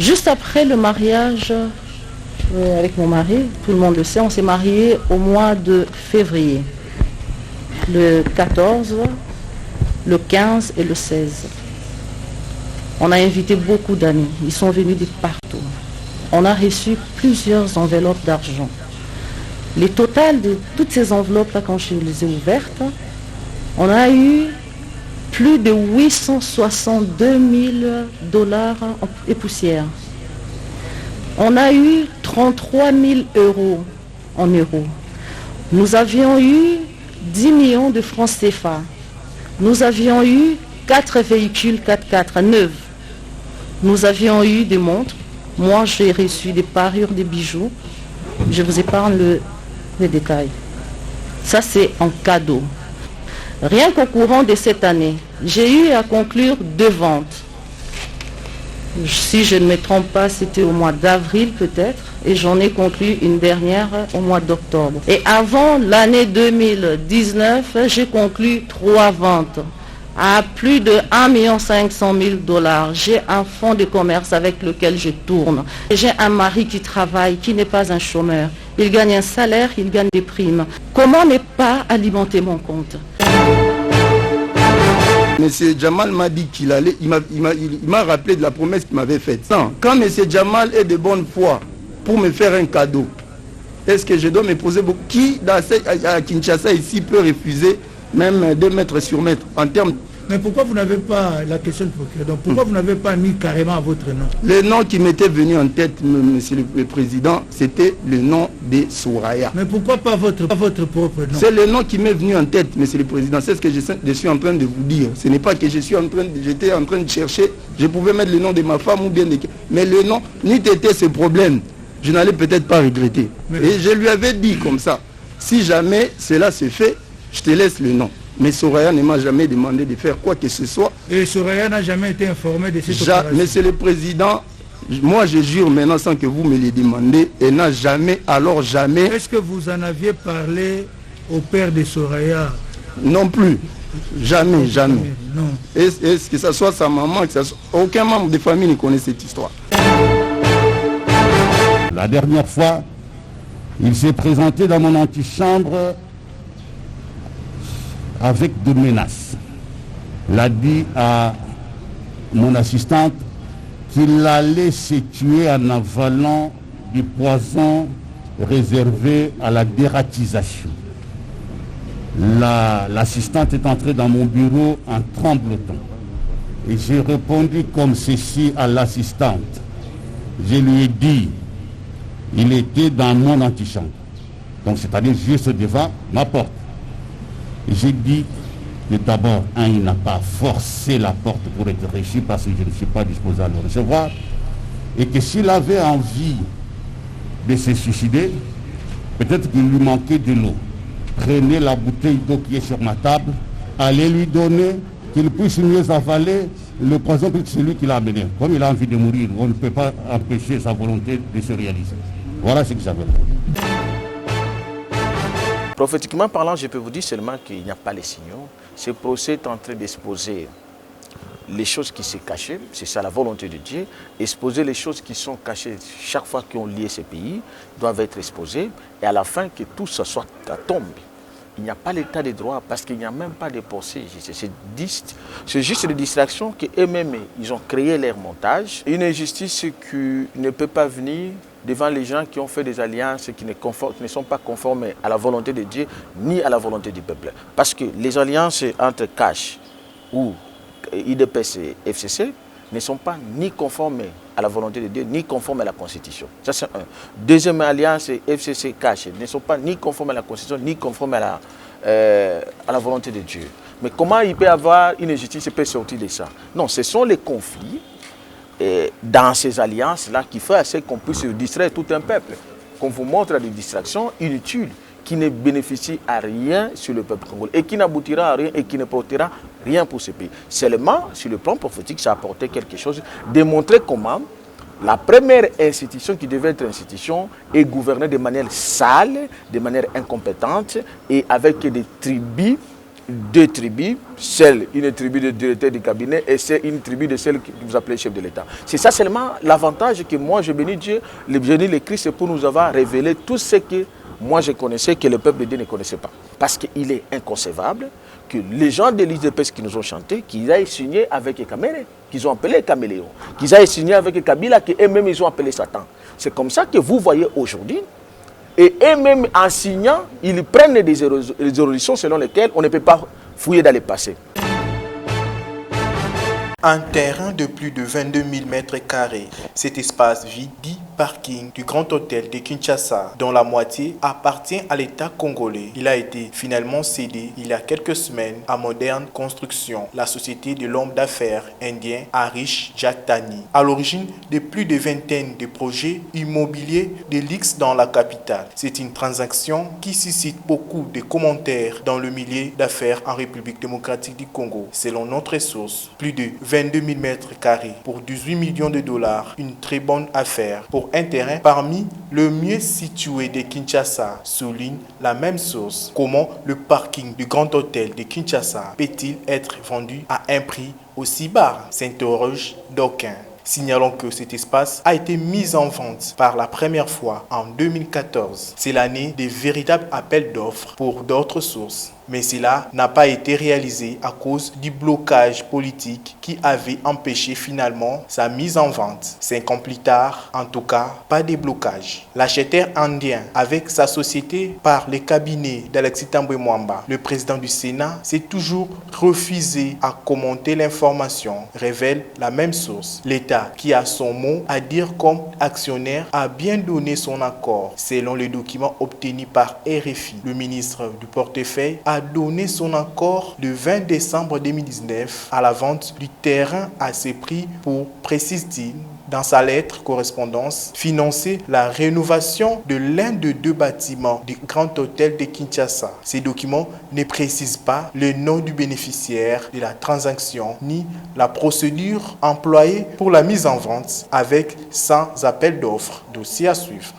Juste après le mariage avec mon mari, tout le monde le sait, on s'est mariés au mois de février. Le 14, le 15 et le 16. On a invité beaucoup d'amis. Ils sont venus de partout. On a reçu plusieurs enveloppes d'argent. Le total de toutes ces enveloppes-là, quand je les ai ouvertes, on a eu plus de 862 000 dollars et poussière. On a eu 33 000 euros en euros. Nous avions eu 10 millions de francs CFA. Nous avions eu 4 véhicules 4x4 neufs. Nous avions eu des montres. Moi, j'ai reçu des parures, des bijoux. Je vous épargne les détails. Ça, c'est en cadeau. Rien qu'au courant de cette année, j'ai eu à conclure 2 ventes. Si je ne me trompe pas, c'était au mois d'avril peut-être, et j'en ai conclu une dernière au mois d'octobre. Et avant l'année 2019, j'ai conclu 3 ventes à plus de 1 500 000 dollars. J'ai un fonds de commerce avec lequel je tourne. J'ai un mari qui travaille, qui n'est pas un chômeur. Il gagne un salaire, il gagne des primes. Comment ne pas alimenter mon compte? Monsieur Jamal m'a dit qu'il allait, il m'a rappelé de la promesse qu'il m'avait faite. Non, quand Monsieur Jamal est de bonne foi pour me faire un cadeau, est-ce que je dois me poser beaucoup? Qui à Kinshasa ici peut refuser même 2 mètres sur mètre en termes... Mais pourquoi vous n'avez pas la question de procureur? Donc pourquoi vous n'avez pas mis carrément votre nom? Le nom qui m'était venu en tête, Monsieur le Président, c'était le nom de Soraya. Mais pourquoi pas votre propre nom? C'est le nom qui m'est venu en tête, Monsieur le Président. C'est ce que je suis en train de vous dire. Ce n'est pas que j'étais en train de chercher. Je pouvais mettre le nom de ma femme ou bien de... Mais le nom, n'eût été ce problème, je n'allais peut-être pas regretter. Et je lui avais dit comme ça, si jamais cela se fait, je te laisse le nom. Mais Soraya ne m'a jamais demandé de faire quoi que ce soit. Et Soraya n'a jamais été informée de cette opération? Monsieur le Président, moi je jure maintenant sans que vous me le demandez, elle n'a jamais, alors jamais... Est-ce que vous en aviez parlé au père de Soraya? Non plus. Jamais, jamais. Non. Est-ce que ce soit sa maman, que ça soit... Aucun membre de famille ne connaît cette histoire. La dernière fois, il s'est présenté dans mon antichambre avec des menaces. Il a dit à mon assistante qu'il allait se tuer en avalant du poison réservé à la dératisation. L'assistante est entrée dans mon bureau en tremblotant. Et j'ai répondu comme ceci à l'assistante. Je lui ai dit, il était dans mon antichambre. Donc c'est-à-dire juste devant ma porte. J'ai dit que d'abord, il n'a pas forcé la porte pour être reçu parce que je ne suis pas disposé à le recevoir. Et que s'il avait envie de se suicider, peut-être qu'il lui manquait de l'eau. Prenez la bouteille d'eau qui est sur ma table, allez lui donner, qu'il puisse mieux avaler le poison que celui qui l'a amené. Comme il a envie de mourir, on ne peut pas empêcher sa volonté de se réaliser. Voilà ce que j'avais dit. Prophétiquement parlant, je peux vous dire seulement qu'il n'y a pas les signaux. Ce procès est en train d'exposer les choses qui se cachent, c'est ça la volonté de Dieu. Exposer les choses qui sont cachées chaque fois qu'ils ont lié ces pays doivent être exposées et à la fin que tout ça soit à tombe. Il n'y a pas l'état de droit parce qu'il n'y a même pas de procès. C'est juste des distractions qu'eux-mêmes, ils ont créé leur montage. Une injustice qui ne peut pas venir devant les gens qui ont fait des alliances qui ne sont pas conformes à la volonté de Dieu ni à la volonté du peuple. Parce que les alliances entre Cash ou IDPS et FCC ne sont pas ni conformes à la volonté de Dieu, ni conformes à la Constitution. Ça, c'est un. Deuxième alliance, FCC Cash, ne sont pas ni conformes à la Constitution, ni conformes à la volonté de Dieu. Mais comment il peut y avoir une injustice qui peut sortir de ça? Non, ce sont les conflits dans ces alliances-là qui font assez qu'on puisse distraire tout un peuple. Qu'on vous montre des distractions inutiles qui ne bénéficient à rien sur le peuple congolais et qui n'aboutira à rien et qui ne portera rien pour ce pays. Seulement, sur le plan prophétique, ça a apporté quelque chose, démontrer comment la première institution qui devait être institution est gouvernée de manière sale, de manière incompétente et avec des tribus deux tribus, une tribu de directeur du cabinet et c'est une tribu de celle que vous appelez chef de l'État. C'est ça seulement l'avantage que moi je bénis Dieu, le Christ, c'est pour nous avoir révélé tout ce que moi je connaissais, que le peuple de Dieu ne connaissait pas. Parce qu'il est inconcevable que les gens de l'IDPS qui nous ont chanté, qu'ils aillent signer avec les Kaméré, qu'ils ont appelé Caméléon, qu'ils aillent signer avec les Kabila, qu'eux-mêmes ils ont appelé Satan. C'est comme ça que vous voyez aujourd'hui. Et eux-mêmes, en signant, ils prennent des résolutions selon lesquelles on ne peut pas fouiller dans le passé. Un terrain de plus de 22 000 mètres carrés. Cet espace vide dit parking du Grand Hôtel de Kinshasa, dont la moitié appartient à l'État congolais. Il a été finalement cédé il y a quelques semaines à Moderne Construction, la société de l'homme d'affaires indien Harish Jattani, à l'origine de plus de vingtaine de projets immobiliers de luxe dans la capitale. C'est une transaction qui suscite beaucoup de commentaires dans le milieu d'affaires en République démocratique du Congo. Selon notre source, plus de 22 000 mètres carrés pour 18 millions de dollars, une très bonne affaire pour un terrain parmi le mieux situé de Kinshasa, souligne la même source. Comment le parking du Grand Hôtel de Kinshasa peut-il être vendu à un prix aussi bas, s'interroge d'aucuns. Signalons que cet espace a été mis en vente par la première fois en 2014. C'est l'année des véritables appels d'offres pour d'autres sources. Mais cela n'a pas été réalisé à cause du blocage politique qui avait empêché finalement sa mise en vente. 5 ans plus tard, en tout cas, pas de blocage. L'acheteur indien, avec sa société par les cabinets d'Alexis Tambwe Mwamba, le président du Sénat, s'est toujours refusé à commenter l'information, révèle la même source. L'État, qui a son mot à dire comme actionnaire, a bien donné son accord. Selon les documents obtenus par RFI, le ministre du portefeuille a donné son accord le 20 décembre 2019 à la vente du terrain à ce prix pour, précise-t-il, dans sa lettre correspondance, financer la rénovation de l'un des 2 bâtiments du Grand Hôtel de Kinshasa. Ces documents ne précisent pas le nom du bénéficiaire de la transaction ni la procédure employée pour la mise en vente avec 100 appels d'offres. Dossier à suivre.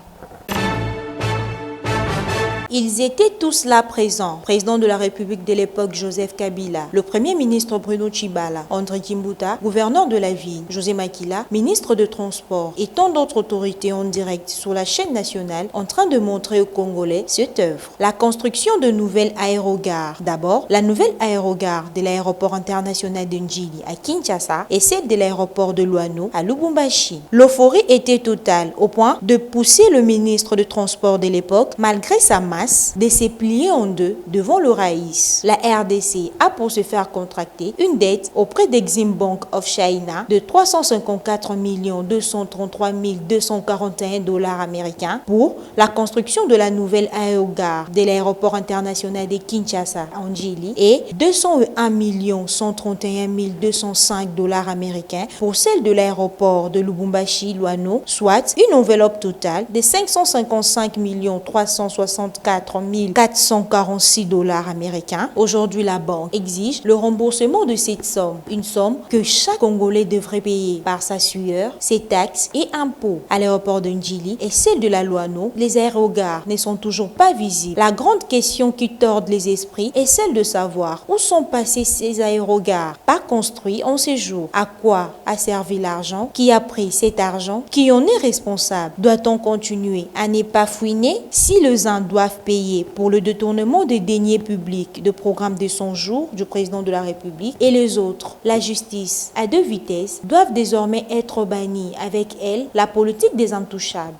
Ils étaient tous là présents. Président de la République de l'époque Joseph Kabila, le Premier ministre Bruno Tshibala, André Kimbuta, gouverneur de la ville, José Makila, ministre de Transport et tant d'autres autorités en direct sur la chaîne nationale en train de montrer aux Congolais cette œuvre. La construction de nouvelles aérogares. D'abord, la nouvelle aérogare de l'aéroport international de Njili à Kinshasa et celle de l'aéroport de Luano à Lubumbashi. L'euphorie était totale au point de pousser le ministre de Transport de l'époque, malgré sa masse, de se plier en deux devant le Raïs. La RDC a pour se faire contracter une dette auprès d'Exim Bank of China de 354 233 241 dollars américains pour la construction de la nouvelle aérogare de l'aéroport international de Kinshasa en Njili et 201 131 205 dollars américains pour celle de l'aéroport de Lubumbashi-Luano, soit une enveloppe totale de 555 364 446 dollars américains. Aujourd'hui, la banque exige le remboursement de cette somme, une somme que chaque Congolais devrait payer par sa sueur, ses taxes et impôts. À l'aéroport de Njili et celle de la Luano, les aérogares ne sont toujours pas visibles. La grande question qui tord les esprits est celle de savoir où sont passés ces aérogares, pas construits en ces jours. À quoi a servi l'argent? Qui a pris cet argent? Qui en est responsable? Doit-on continuer à ne pas fouiner? Si les uns doivent payer pour le détournement des deniers publics de programme de 100 jours du président de la République et les autres, la justice à 2 vitesses, doivent désormais être bannis, avec elle la politique des intouchables.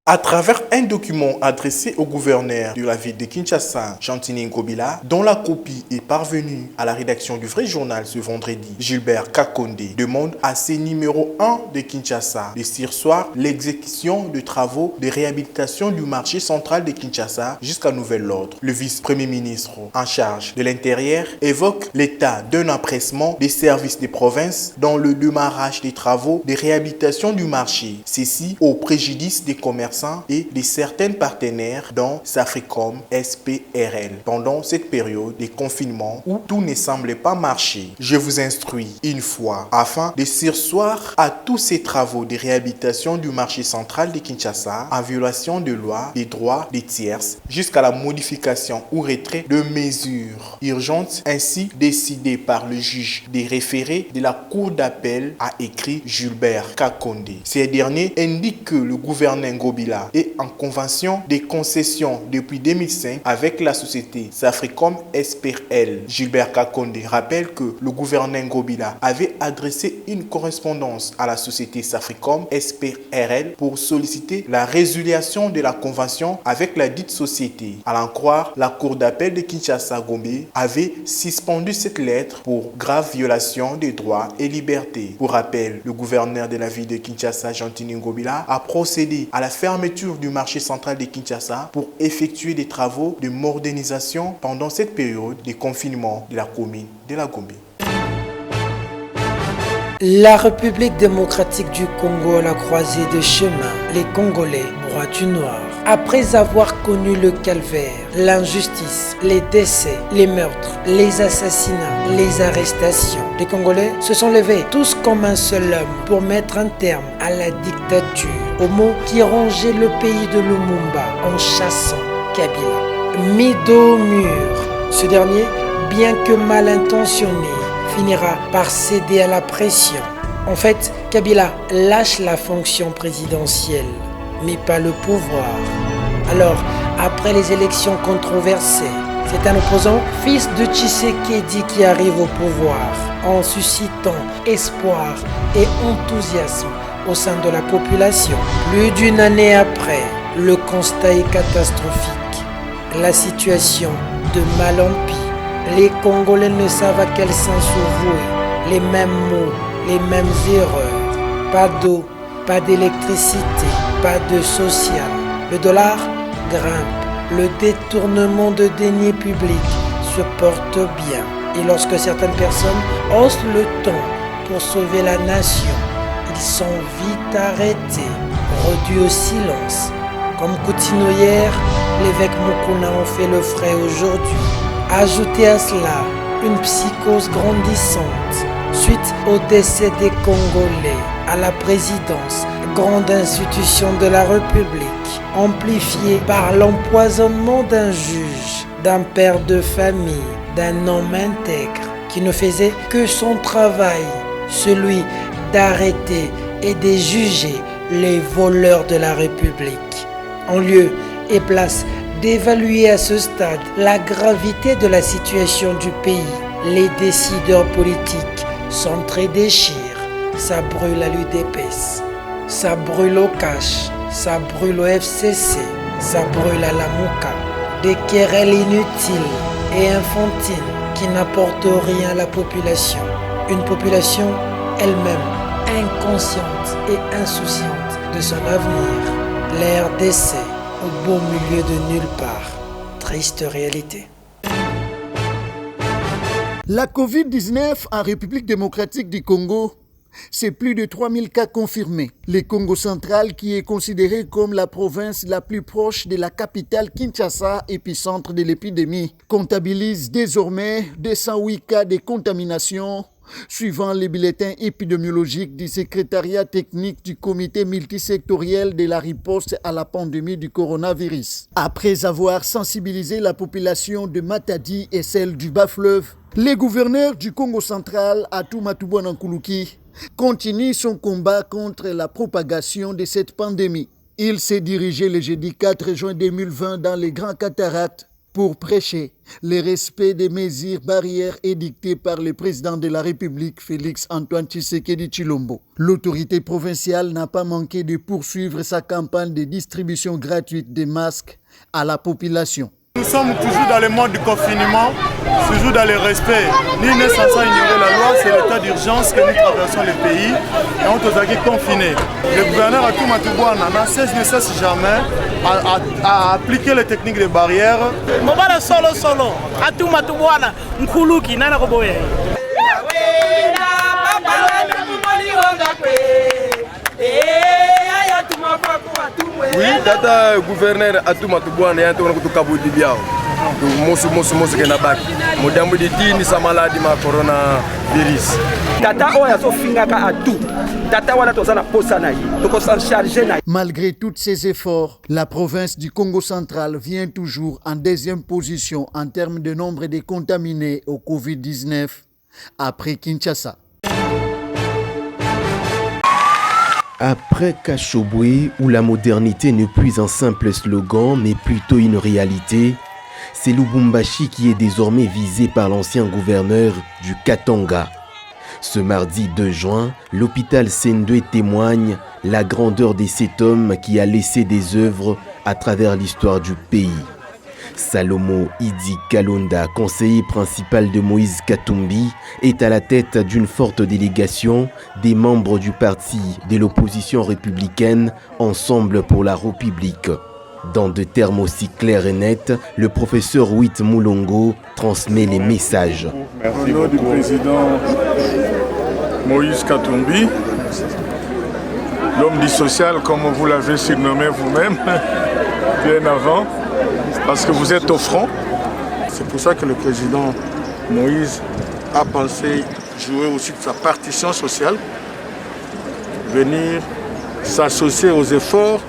À travers un document adressé au gouverneur de la ville de Kinshasa, Chantini Ngobila, dont la copie est parvenue à la rédaction du Vrai Journal ce vendredi, Gilbert Kakonde demande à ses numéro 1 de Kinshasa de surseoir l'exécution de travaux de réhabilitation du marché central de Kinshasa jusqu'à nouvel ordre. Le vice-premier ministre en charge de l'Intérieur évoque l'état d'un empressement des services des provinces dans le démarrage des travaux de réhabilitation du marché, ceci au préjudice des commerçants commerçants et de certains partenaires dont Safricom SPRL pendant cette période de confinement où tout ne semblait pas marcher. Je vous instruis une fois afin de surseoir à tous ces travaux de réhabilitation du marché central de Kinshasa en violation de loi des droits des tierces jusqu'à la modification ou retrait de mesures urgentes ainsi décidées par le juge des référés de la Cour d'appel, a écrit Gilbert Kakonde. Ces derniers indiquent que le gouverneur Ngobila est en convention de concession depuis 2005 avec la société Safricom SPRL. Gilbert Kakonde rappelle que le gouverneur Ngobila avait adressé une correspondance à la société Safricom SPRL pour solliciter la résiliation de la convention avec la dite société. À l'en croire, la Cour d'appel de Kinshasa-Gombe avait suspendu cette lettre pour grave violation des droits et libertés. Pour rappel, le gouverneur de la ville de Kinshasa, Jean-Tini Ngobila, a procédé à la fermeture du marché central de Kinshasa pour effectuer des travaux de modernisation pendant cette période de confinement de la commune de la Gombe. La République démocratique du Congo à la croisée des chemins, les Congolais, broient du noir. Après avoir connu le calvaire, l'injustice, les décès, les meurtres, les assassinats, les arrestations, les Congolais se sont levés tous comme un seul homme pour mettre un terme à la dictature, aux maux qui rongeaient le pays de Lumumba en chassant Kabila. Mis dos au mur, ce dernier, bien que mal intentionné, finira par céder à la pression. En fait, Kabila lâche la fonction présidentielle, mais pas le pouvoir. Alors, après les élections controversées, c'est un opposant, fils de Tshisekedi, qui arrive au pouvoir en suscitant espoir et enthousiasme au sein de la population. Plus d'une année après, le constat est catastrophique. La situation de mal en pis. Les Congolais ne savent à quel sens vouer. Les mêmes mots, les mêmes erreurs. Pas d'eau, pas d'électricité, pas de social. Le dollar grimpe. Le détournement de deniers publics se porte bien. Et lorsque certaines personnes osent le ton pour sauver la nation, ils sont vite arrêtés, réduits au silence. Comme Coutinho hier, l'évêque Mukuna en fait le frais aujourd'hui. Ajoutez à cela une psychose grandissante suite au décès des Congolais à la présidence, grande institution de la République, amplifiée par l'empoisonnement d'un juge, d'un père de famille, d'un homme intègre qui ne faisait que son travail, celui d'arrêter et de juger les voleurs de la République. En lieu et place d'évaluer à ce stade la gravité de la situation du pays, les décideurs politiques s'entre-déchirent. Ça brûle à l'UDPS, ça brûle au cash, ça brûle au FCC, ça brûle à la Mouka. Des querelles inutiles et enfantines qui n'apportent rien à la population. Une population elle-même inconsciente et insouciante de son avenir. L'air d'essai au beau milieu de nulle part. Triste réalité. La Covid-19 en République démocratique du Congo, c'est plus de 3000 cas confirmés. Le Congo central, qui est considéré comme la province la plus proche de la capitale Kinshasa, épicentre de l'épidémie, comptabilise désormais 208 cas de contamination, suivant les bulletins épidémiologiques du secrétariat technique du comité multisectoriel de la riposte à la pandémie du coronavirus. Après avoir sensibilisé la population de Matadi et celle du Bas-Fleuve, le gouverneur du Congo central, Atouma Nkuluki, continue son combat contre la propagation de cette pandémie. Il s'est dirigé le jeudi 4 juin 2020 dans les Grands Cataractes pour prêcher le respect des mesures barrières édictées par le président de la République, Félix-Antoine Tshisekedi Tshilombo. L'autorité provinciale n'a pas manqué de poursuivre sa campagne de distribution gratuite des masques à la population. Nous sommes toujours dans le mode du confinement, toujours dans le respect. Nous ne sommes pas ignorer la loi, c'est l'état d'urgence que nous traversons le pays et on est confinés. Le gouverneur Atouma Touboana ne cesse jamais à appliquer les techniques de barrière. Mobala solo Atouma Touboana Nkuluki nana koboye. Oui, tata gouverneur Atuma Tubouane yanto na kutukabu dibiao. Mosu kena baki. Modambu di tini sa maladie ma coronavirus. Tata oya so fingaka atu. Tata wana tozana posa na yi. Toko s'en charger na. Malgré tous ces efforts, la province du Congo central vient toujours en deuxième position en termes de nombre de contaminés au Covid-19 après Kinshasa. Après Kachobwe, où la modernité n'est plus un simple slogan, mais plutôt une réalité, c'est Lubumbashi qui est désormais visé par l'ancien gouverneur du Katanga. Ce mardi 2 juin, l'hôpital Sendwe témoigne la grandeur de cet homme qui a laissé des œuvres à travers l'histoire du pays. Salomo Idi Kalonda, conseiller principal de Moïse Katumbi, est à la tête d'une forte délégation des membres du parti de l'opposition républicaine Ensemble pour la République. Dans des termes aussi clairs et nets, le professeur Huit Moulongo transmet les messages. Au nom du président Moïse Katumbi, l'homme du social, comme vous l'avez surnommé vous-même, bien avant, parce que vous êtes au front. C'est pour ça que le président Moïse a pensé jouer aussi de sa partition sociale, venir s'associer aux efforts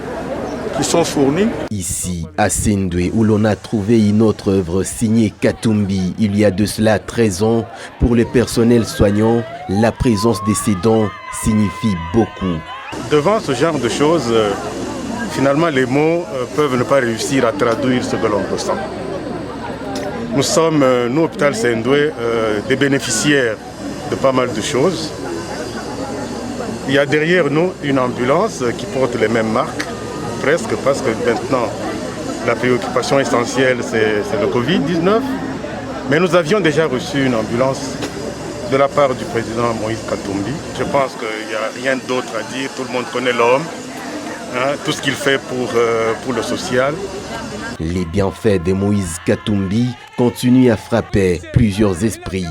qui sont fournis. Ici, à Sendwe, où l'on a trouvé une autre œuvre signée Katumbi il y a de cela 13 ans, pour le personnel soignant, la présence de ces dons signifie beaucoup. Devant ce genre de choses, finalement les mots peuvent ne pas réussir à traduire ce que l'on ressent. Nous sommes, nous, Hôpital Sendwe, des bénéficiaires de pas mal de choses. Il y a derrière nous une ambulance qui porte les mêmes marques, presque, parce que maintenant la préoccupation essentielle c'est le Covid-19. Mais nous avions déjà reçu une ambulance de la part du président Moïse Katumbi. Je pense qu'il n'y a rien d'autre à dire, tout le monde connaît l'homme, hein, tout ce qu'il fait pour le social. Les bienfaits de Moïse Katumbi continuent à frapper plusieurs esprits.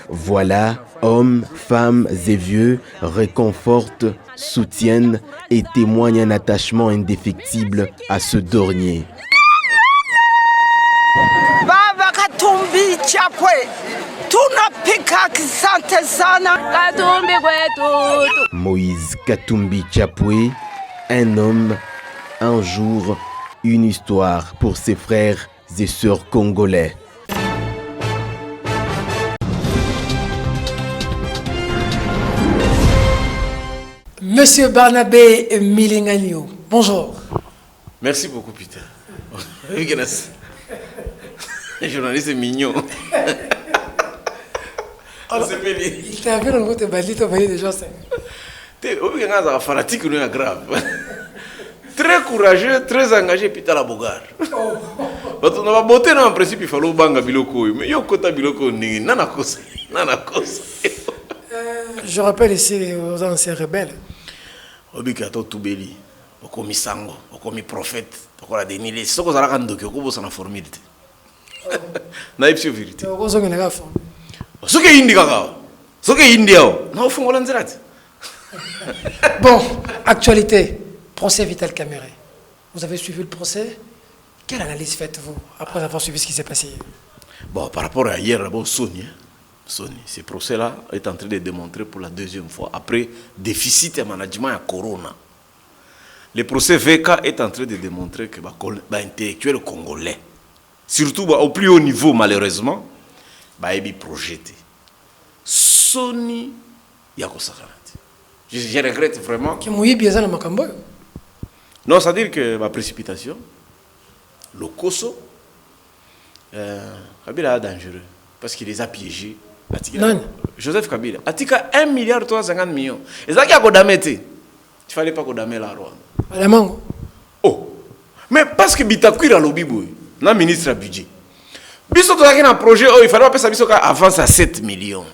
Voilà, hommes, femmes et vieux réconfortent, soutiennent et témoignent un attachement indéfectible à ce dernier. Baba Katumbi Chapwe, tunapika kisante sana. Katumbi kwetu. Moïse Katumbi Chapwe, un homme, un jour, une histoire pour ses frères et sœurs congolais. Monsieur Barnabé Milingagno, bonjour. Merci beaucoup, Peter. Le journaliste est mignon. Alors, il t'a vu dans le côté balito, voyez des gens. C'est fanatique, nous est grave. Très courageux, très engagé, Peter Labogar. On va botter en principe, il faut banga biloko. Mais yo kota biloko ni nana kosa. Je rappelle ici aux anciens rebelles. Obikato Toubeli, Okomi Sango, Okomi Prophète, Okola Denile, ce qu'on a rendu que vous avez formé. Naïf sur vérité. Ce qui est India, ce qui est India, non, faut qu'on Bon, actualité, procès Vital Kamerhe. Vous avez suivi le procès? Quelle analyse faites-vous après avoir suivi ce qui s'est passé? Bon, par rapport à hier, d'abord, Sony, ce procès-là est en train de démontrer pour la deuxième fois, après déficit de management à Corona. Le procès VK est en train de démontrer que les intellectuels congolais, surtout au plus haut niveau malheureusement, sont projetés. Sony, je regrette vraiment. Non, c'est-à-dire que ma précipitation, le Koso, Kabila est dangereux parce qu'il les a piégés. Non. Joseph Kabila. Atika 1,350 milliard. Et ça qui a condamné. Il ne fallait pas condamner la Rwanda. Oh. Mais parce que Bitakuir a lobby, le ministre du budget. Biso to un projet, il fallait pas ça avance à 7 millions.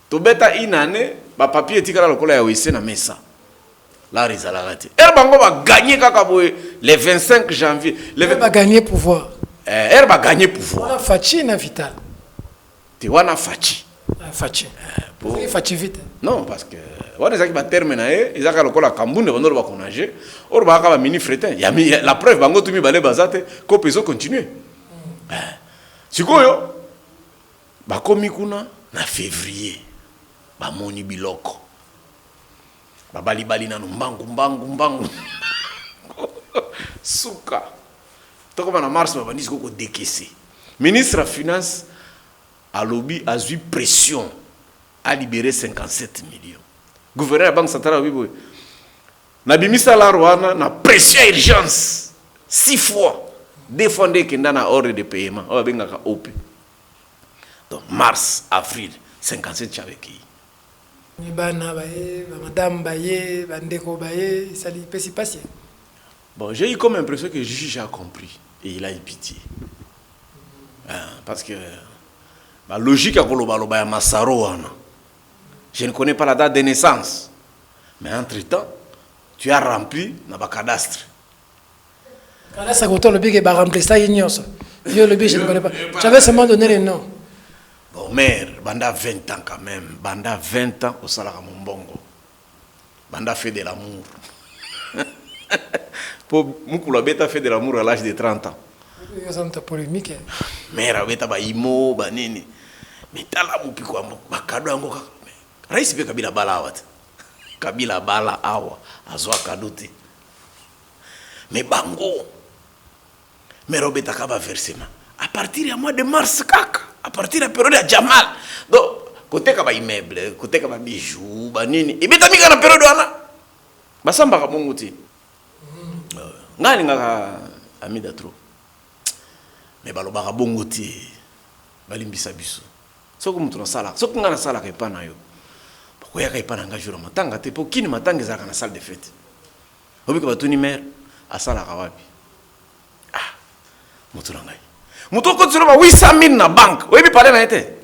To beta une année, ba papier tikala lokola ya wese na mesa. La risalagate. Bango va gagner le 25 janvier. Elle va gagner pouvoir. Elle va gagner pouvoir. On a Fachi na Vital. Tu vois na Fachi. Fachi. Il faut vite. Non, parce que on est qui terminé, ils ont le Kambunde, on va connager. Or ba mini fretin. Il y a la preuve bango tumi balé bazate ko peso continuer. Sikoyo ba komi kuna na février ba moni biloko. Ba bali na mbangu. Suka. Toko na mars ba bandisi ko décaisser. Ministre des Finances a lobby a eu pression à libérer 57 millions. Gouverneur de la Banque centrale a Nabimisa la Rwanda na pression urgence 6 fois défendre qu'il y a un ordre de paiement. Donc mars, avril, 57 avec qui? Madame Baye, Bandeko Baye, ça lui peut s'y passer. Bon, j'ai eu comme impression que le juge a compris et il a eu pitié. Parce que la logique à Koloba Massaro, je ne connais pas la date de naissance. Mais entre-temps, tu as rempli le cadastre. Là, ça compte le big et rempli ça, je ne connais pas. J'avais seulement donné les noms. Bon, mère, Banda 20 ans quand même. Banda 20 ans au salaire à mon bongo. Banda fait de l'amour. Pour Moukoula Beta fait de l'amour à l'âge de 30 ans. C'est polémique. Mère, Beta Baimo, Banini. Mais t'as la moupiko, Bakado Ango. Raïs pe Kabila Bala Awat. Kabila Bala Awa. Azwa Kadote. Mais Bango. Mais Robeta Kaba versement. À partir du mois de mars, à partir de la période de Jamal. Donc, côté Kaba immeuble, côté Kaba bijoux, Banini. Et bien, t'as mis la période de Anna. Basamba Kabongoti. Ngani nga Amida trop. Mais Balobara Bongoti. Balimbisa biso. Soko mutu na sala. Soko nga na sala ka epana yo. Pourquoi ya ka epana nga jour matanga te pour kini matanga za na salle de fête. Obi ka batuni mère a sala ka wapi. Ah. Mutu na ngai. Mutu ko tsiro ba 800,000 na bank. Obi pale na ete.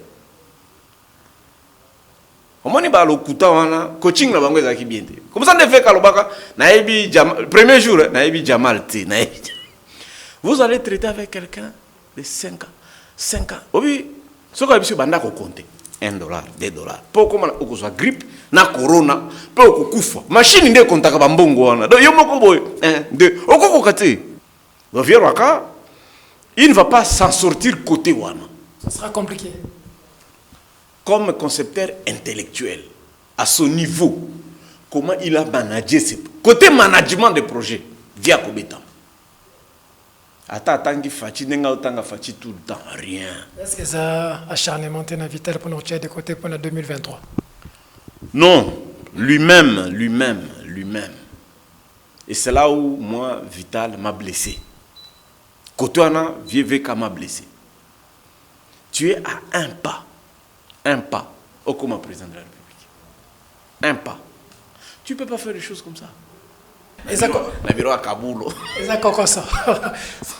Omoni ba lokuta wana coaching na bango za ki biente. Comme ça ne fait kalobaka na ebi premier jour na ebi Jamal te na ebi. Vous allez traiter avec quelqu'un de 5 ans. 5 ans. Obi ce que vous avez compté $1, $2. Pour comment on soit grippe, na corona, pour qu'on coufe. Machine n'est contact avec Bambongo. Donc, il y a un peu 1, 2. Au côté. Donc, il ne va pas s'en sortir côté Wana. Ça sera compliqué. Comme concepteur intellectuel, à son niveau, comment il a managé ce côté management de projet via Kobeta. Attends, Fachi tout le temps, rien. Est-ce que ça a acharnement été vital pour nous tirer de côté pour la 2023? Non, lui-même. Et c'est là où moi, Vital m'a blessé. Kotoana, Vieveka m'a blessé. Tu es à un pas, au comme président de la République. Un pas. Tu ne peux pas faire des choses comme ça. La bureau à Kaboul.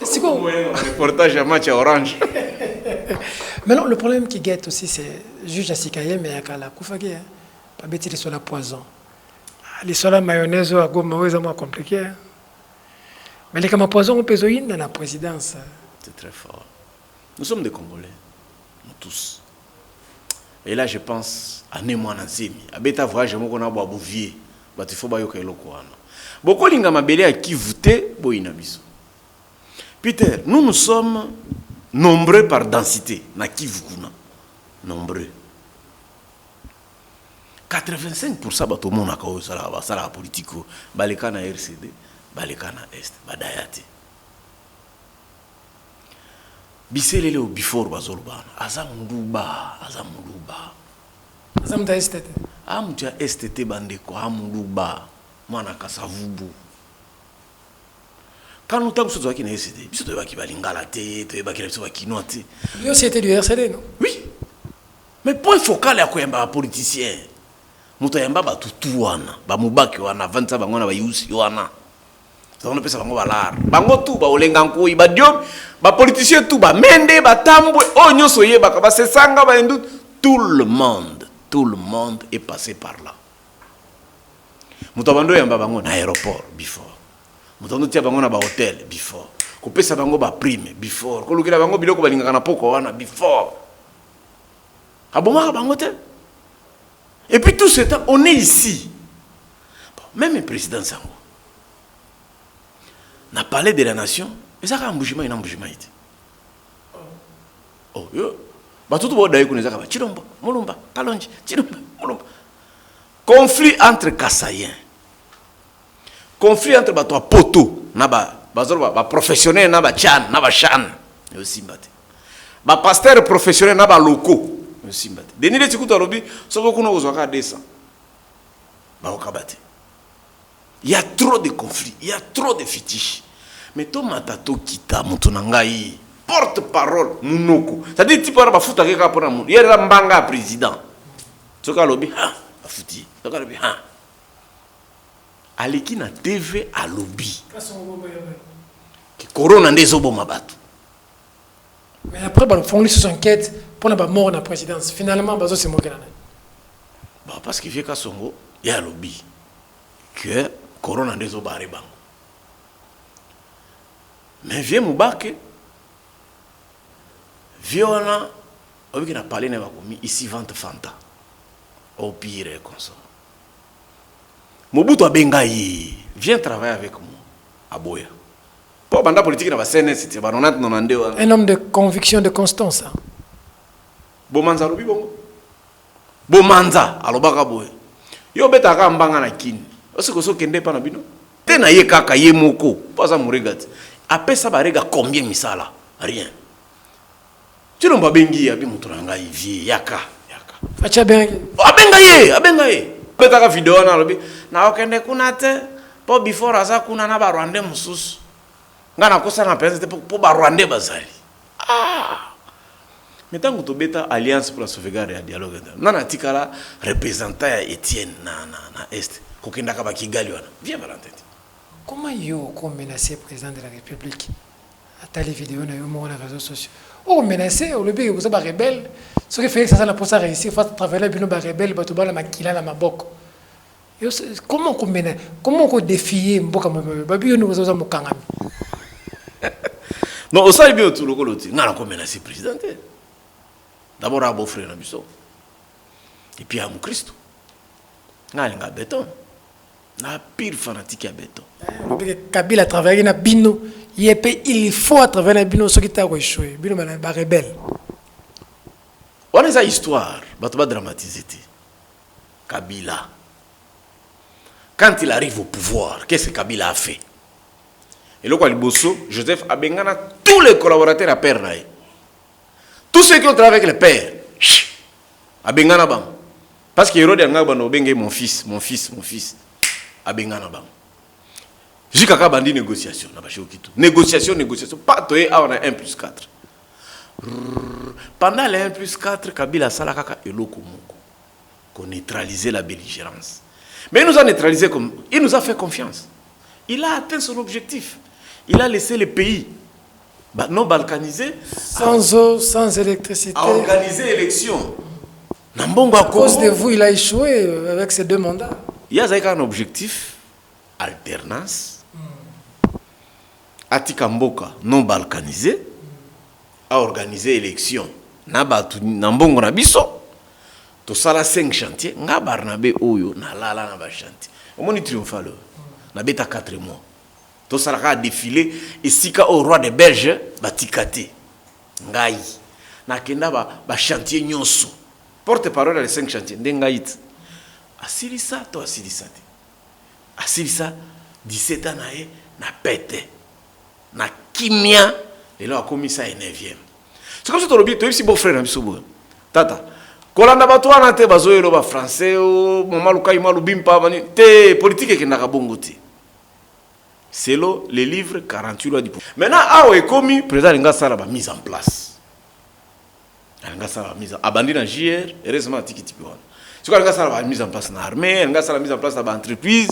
C'est quoi? Reportage à match à Orange. Mais non, le problème qui guette aussi, c'est juge Asikaye, mais à la Koufagé. Pas bêtir sur la poison. Les sur la mayonnaise à Goma, c'est moins compliqué. Mais les comme poison, on peut dans la présidence. C'est très fort. Nous sommes des Congolais. Nous tous. Et là, je pense à Némoa Nansemi. À Beta voyage, on a bois bouvier. Il faut bailler au Kouana. Beaucoup de gens qui votent, Peter, nous sommes nombreux par densité. Nombreux. 85% de tout le monde a la politique. Baleka na RCD, Baleka na Est, Badayate. Biselele au before bazolubana. Azamunduba. Azam da Est. Amutia STT bandeko amunduba. Mwana kasavubu. Quand nous sommes sur le RCD, nous sommes sur le RCD. Lui aussi était du RCD, non? Oui. Mais point focal à quoi un politicien. Motoyamba ba tutuana, ba mubaki wana, 25 bangona ba yusi wana. Ça on appelle ça bango balar. Bango tout ba olenga nkoi ba diom, ba politicien tout ba mende ba tambwe, o nyoso yeba ka ba sesanga ba ndu, tout le monde est passé par là. Moutabando yamba bango na aéroport before. Moutando tia bango na ba hôtel before. Kopesa bango ba prime before. Kolukila bango biloko balingaka na poko wana before. Abomaka bango te. Et puis tout ce temps, on est ici. Bon, même le président Sango n'a parlé de la nation, et ça a un bougement, il y a un bougement. Oh, yo. Bah, tout le monde a dit que Chilomba, Molomba, Kalonji, Chilomba, Molomba. Conflit entre Kassaïens. Conflit entre toi poto, naba, professionnel, naba chan, naba chan. Et aussi, bah, pasteur professionnel, naba locaux. Denis de Tikuta Robi, sauf qu'on a besoin de ça. Il y a trop de conflits, il y a trop de fétiches. Mais toi, Matato Kita, Moutonangaï, porte-parole, Mounoko. C'est-à-dire, tu peux avoir foutu à quelqu'un pour un monde. Il y a un banga président. Ce qu'on a lobby, ah, foutu. Ce qu'on a lobby, ah. Aleki na TV à lobby. Que Corona n'est pas bon, mais après, ils font les enquêtes pour la mort de la présidence. Finalement, c'est moi qui l'en ai. Bon, parce qu'il y a Songo, il y a un lobby. Que Corona n'est pas bon. Mais viens Moubake. Viens, on a parlé de ici, vente Fanta. Au pire, comme ça. Mobutu Abengaï, viens travailler avec moi à Boya. Un homme de conviction, de constance. Bomanza lobi bongo. Bomanza alobaka boye. Yo betaka mbanga na kini. Osiko so kende pa na bino. Te na ye kaka ye moko. Pasa muregati. Apesa barega combien misala? Rien. Tu n'as pas bengi ya bi muturanga vie yaka. Acha bengi. Abenga ye. Betaka video na lobi. Na okende kuna te. Po before asa kuna na ba Rwanda mususu. Ngana kosa na pense pour ba Rwanda bazali. Ah. Mais tant que tu beta alliance pour la sauvegarde et le dialogue, nana tikala représentant Étienne na est. Kokenda ka ba Kigali wana. Viens Valentin. Comment yo comme menacé président de la République? À les vidéos na yo mo na réseaux sociaux. Oh menacé, au lieu que vous ba rebelle, ce qui fait que ça na pour ça réussir face travailler bino ba rebelle ba to ba na makila na maboko. Yo comment ko menacer? Comment ko défier mboka ba biyo no zo mo kangami? Non, au sein bien tout le coloti, n'a pas menacé président. D'abord à beau frère Nabiso. Et puis à mon Christ. N'a un béton. N'a pire fanatique à béton. Kabila a travaillé na bino. Il faut travailler na bino ce qui t'a échoué. Bino ba rebelle. On a cette histoire, bah tu vas dramatiser. Kabila. Quand il arrive au pouvoir, qu'est-ce que Kabila a fait? Et le Bosso, Joseph Abengana, tous les collaborateurs à Père Naï. Tous ceux qui ont travaillé avec le père, Abengana Bam. Parce que Hérode Angabano Bengé, mon fils. Abengana Bam. Jusqu'à quand bandi négociation, négociation, pas toi, on a 1+4. Pendant les 1+4, Kabila Salakaka et Lokomoko, qu'on neutralisait la belligérance. Mais il nous a neutralisé comme. Il nous a fait confiance. Il a atteint son objectif. Il a laissé le pays non balkanisé. Sans eau, sans électricité. À organiser l'élection. À cause de vous, il a échoué avec ses 2 mandats. Il y a un objectif, alternance. Atikamboka non balkanisé. À organiser l'élection. Nambongo Nabiso. Tout ça, 5 chantiers. Nga Barnabé Oyo, na lala na ba chantier. Au moins, il triomphale. Nabeta 4 mois. Tout ça a défilé. Et si au roi des Belges, batikate. Ngai. Nakenda ba chantier nyonso. Porte-parole les 5 chantiers. Ndengait. Asilisa, to asilisa. Asilisa, 17 ans na pète. Na kimia. Et là, on a commis ça à 9e. C'est comme ça que tu as dit, beau frère, Tata. Kolanda batwa na te bazoyelo ba français o mamaluka imalu bimpa te politique qui n'a pas bon goût. C'est le livre 48 lois du pouvoir. Maintenant a est commis président nga sala ba mise en place. Nga sala mise abandi na JR heureusement tikiti piwana. C'est quoi nga sala ba mise en place na armée, nga sala mise en place na ba entreprise.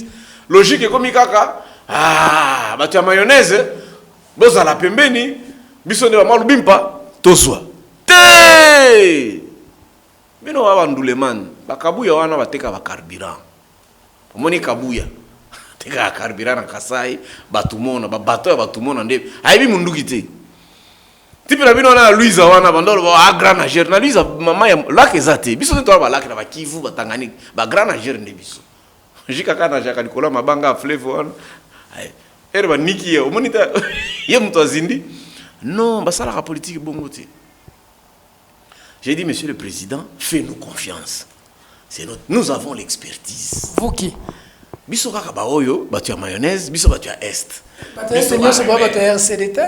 Logique comme kaka ba tu mayonnaise boza la pembeni biso ne ba malu bimpa tozwa. Te bino wa banduleman bakabuya wana bateka ba carburant omoni kabuya teka carburant na Kasai batumona ba bato ya batumona nde aibi munduki te Tipe na bino na Louisa wana bandolo ba grand nageur na Louisa mama ya lac ezate biso to ba lac na ba Kivu ba Tanganyika ba grand nageur ne biso jika kana jaka dikola mabanga fleuve wana ba niki ya omonita ye muto azindi non ba sala ka politique bongo te. J'ai dit monsieur le président, fais-nous confiance. C'est notre nous avons l'expertise. Vous qui biso kaka ba oyo ba tu mayonnaise biso ba tu est. Ba tu est ba tu RCDT.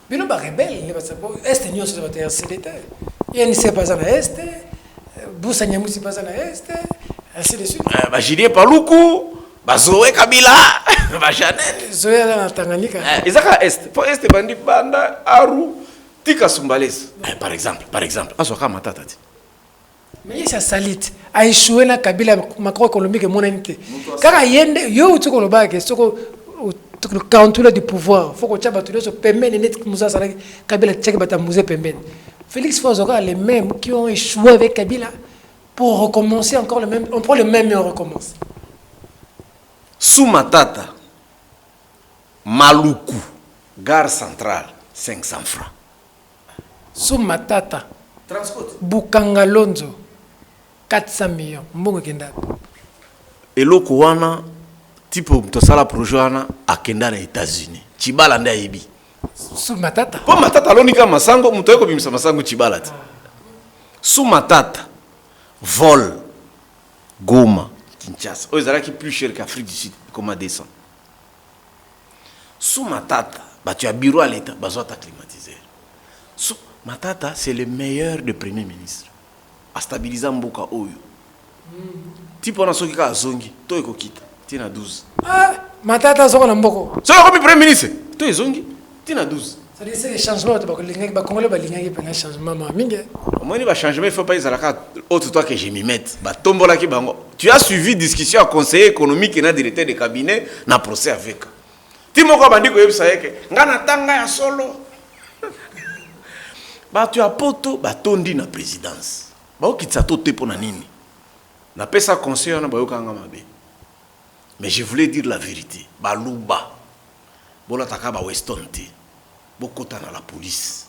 Bino ba rebelle ne ba est nyo so ba tu RCDT. Il ne sait pas en est. Boussa Nyamusi pas en est. Ainsi de suite. Ba Julien Paluku, ba Zoé Kabila, ba Chanel. Zoé na Tanganyika. Ezaka est. Pour est bandi banda Aru Tika Sumbales. Par exemple. Asoka matata. Mais ça salit. A échoué na Kabila macroéconomique monente. Kaka yende yo tu ko lobake soko le contrôle du pouvoir. Faut que tu se permet net Moussa Salaki Kabila tchèque bata Moussa Pemben. Félix Fazoka les mêmes qui ont échoué avec Kabila pour recommencer encore le même. On prend le même et on recommence. Sous Matata, Maluku, gare centrale, 500 francs. Sous Matata, transport. Bukangalonzo, 400 millions. Mbongo kenda. Et l'Okouana, type de sala projet à Kenda aux États-Unis. Chibala nda yebi. Sous Matata. Pour Matata, l'onika masango, mutoeko bimisa masango Chibala. Sous Matata, vol, Goma, Kinshasa. Oh, ils qui plus cher qu'Afrique du Sud, comment descendre. Sous Matata, bah tu as bureau à l'État, bah tu as climatisé. Sous Matata, c'est le meilleur de premier ministre. À stabiliser Mboka Oyo. Tipo na soki ka zongi, to eko kita, tina 12. Ah, Matata zoko na Mboko. So comme premier ministre, to ezongi, tina 12. Ça dit c'est les changements ba linga ba Congolais ba linga pe na changement ma mingi. Moi ni ba changement, il faut pas izalaka autre toi que je m'y mette. Ba tombola ki bango. Tu as suivi discussion à conseiller économique et na directeur de cabinet na procès avec. Timo ko bandi ko yebisa yeke, ngana tanga ya solo. Ba tu as poto ba tondi na présidence. Ba okitsa to te pona nini. Na pesa conseil na ba yokanga mabe. Mais je voulais dire la vérité. Ba luba. Bola taka ba Weston te. Bokota na la police.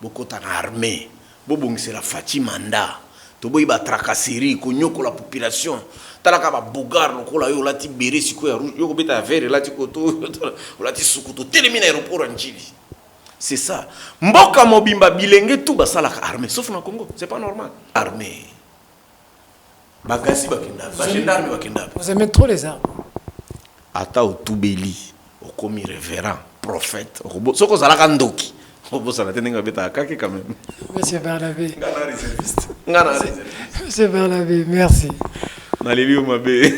Bokota na armée. Bobongise la Fatima Nda. Toboyi ba tracasserie ko nyoko la population. Talaka ba bogar lokola yo lati bere siko ya rouge. Yo ko beta vert lati koto. Lati sukuto termine aéroport en Chili. C'est ça. Mboka mobimba bilenge tout basala armée sauf na Congo, c'est pas normal. Armée. Bagasi bakenda, gendarme bakenda. Vous aimez trop les armes. Ata otubeli, okomi révérend, prophète. Soko zalaka ndoki. Obo sala tenenga beta kaki quand même. Monsieur Barnabé. Ngana réserviste. Ngana réserviste. Monsieur Barnabé, merci. Nalebi o mabe.